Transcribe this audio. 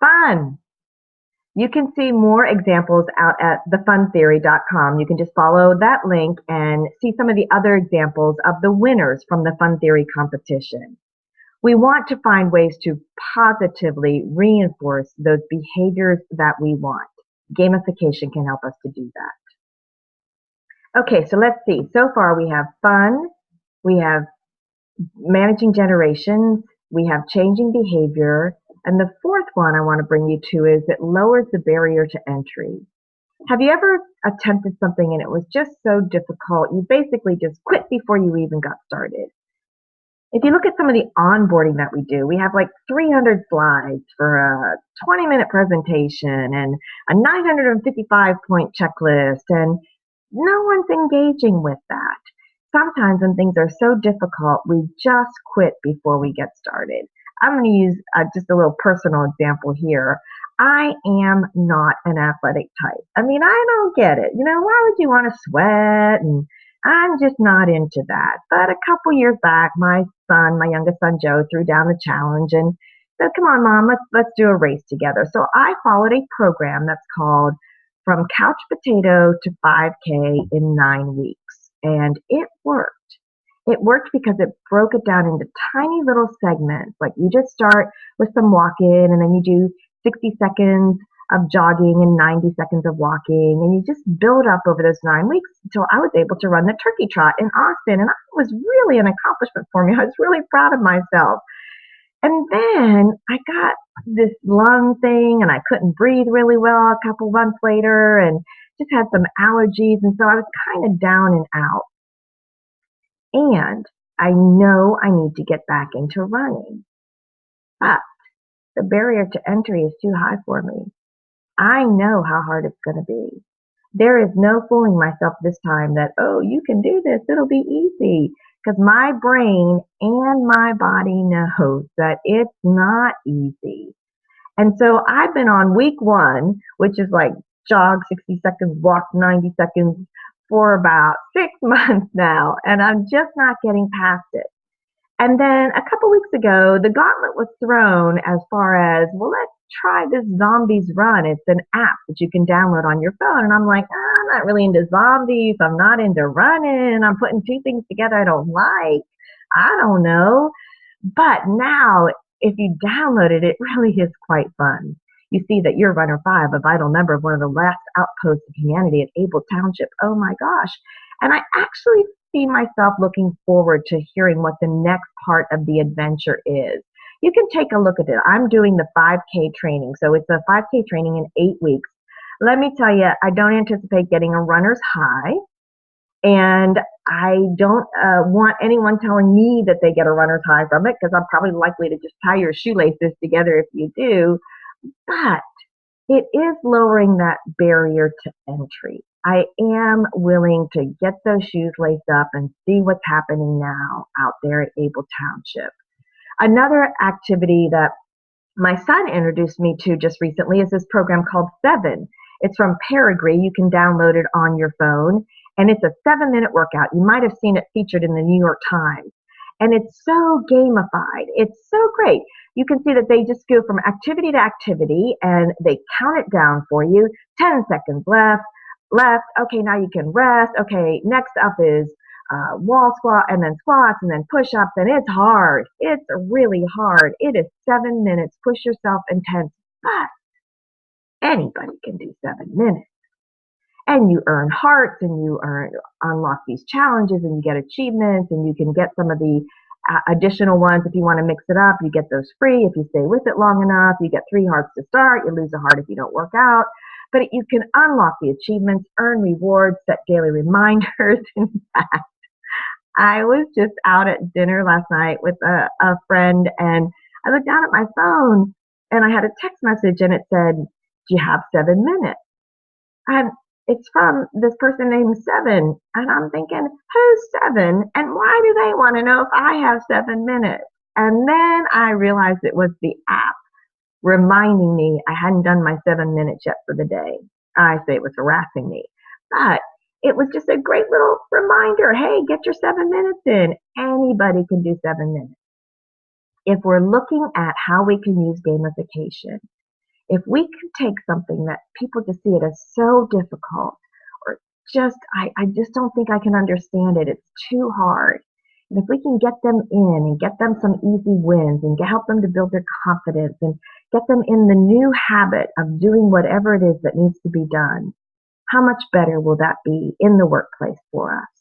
Fun. You can see more examples out at thefuntheory.com. You can just follow that link and see some of the other examples of the winners from the Fun Theory competition. We want to find ways to positively reinforce those behaviors that we want. Gamification can help us to do that. Okay, so let's see. So far we have fun, we have managing generations, we have changing behavior, and the fourth one I want to bring you to is it lowers the barrier to entry. Have you ever attempted something and it was just so difficult, you basically just quit before you even got started? If you look at some of the onboarding that we do, we have like 300 slides for a 20-minute presentation and a 955-point checklist, and no one's engaging with that. Sometimes when things are so difficult, we just quit before we get started. I'm going to use just a little personal example here. I am not an athletic type. I mean, I don't get it. Why would you want to sweat? And I'm just not into that. But a couple years back, my youngest son, Joe, threw down the challenge and said, come on, Mom, let's do a race together. So I followed a program that's called From Couch Potato to 5K in 9 weeks. And it worked. It worked because it broke it down into tiny little segments. Like you just start with some walking and then you do 60 seconds of jogging and 90 seconds of walking. And you just build up over those 9 weeks until I was able to run the turkey trot in Austin. And it was really an accomplishment for me. I was really proud of myself. And then I got this lung thing and I couldn't breathe really well a couple months later and just had some allergies. And so I was kind of down and out. And I know I need to get back into running. But the barrier to entry is too high for me. I know how hard it's going to be. There is no fooling myself this time that, oh, you can do this, it'll be easy. Because my brain and my body knows that it's not easy. And so I've been on week 1, which is like jog 60 seconds, walk 90 seconds for about 6 months now. And I'm just not getting past it. And then a couple weeks ago, the gauntlet was thrown as far as, well, let's try this Zombies Run. It's an app that you can download on your phone. And I'm like, I'm not really into zombies. I'm not into running. I'm putting two things together I don't like. I don't know. But now, if you download it, it really is quite fun. You see that you're Runner 5, a vital member of one of the last outposts of humanity at Able Township. Oh my gosh. And I actually see myself looking forward to hearing what the next part of the adventure is. You can take a look at it. I'm doing the 5K training. So it's a 5K training in 8 weeks. Let me tell you, I don't anticipate getting a runner's high. And I don't want anyone telling me that they get a runner's high from it, because I'm probably likely to just tie your shoelaces together if you do. But it is lowering that barrier to entry. I am willing to get those shoes laced up and see what's happening now out there at Able Township. Another activity that my son introduced me to just recently is this program called 7. It's from Peregree. You can download it on your phone, and it's a 7-minute workout. You might have seen it featured in the New York Times. And it's so gamified. It's so great. You can see that they just go from activity to activity, and they count it down for you. 10 seconds left. Okay, now you can rest. Okay, next up is wall squat, and then squats, and then push-ups, and it's hard. It's really hard. It is 7 minutes. Push yourself intense, but anybody can do 7 minutes. And you earn hearts, and you unlock these challenges, and you get achievements, and you can get some of the additional ones if you want to mix it up. You get those free if you stay with it long enough. You get 3 hearts to start. You lose a heart if you don't work out. But you can unlock the achievements, earn rewards, set daily reminders. In fact, I was just out at dinner last night with a friend, and I looked down at my phone, and I had a text message, and it said, do you have 7 minutes? And it's from this person named 7. And I'm thinking, who's 7? And why do they want to know if I have 7 minutes? And then I realized it was the app reminding me I hadn't done my 7 minutes yet for the day. I say it was harassing me. But it was just a great little reminder. Hey, get your 7 minutes in. Anybody can do 7 minutes. If we're looking at how we can use gamification, if we can take something that people just see it as so difficult, or just, I just don't think I can understand it, it's too hard. And if we can get them in and get them some easy wins and help them to build their confidence and get them in the new habit of doing whatever it is that needs to be done, how much better will that be in the workplace for us?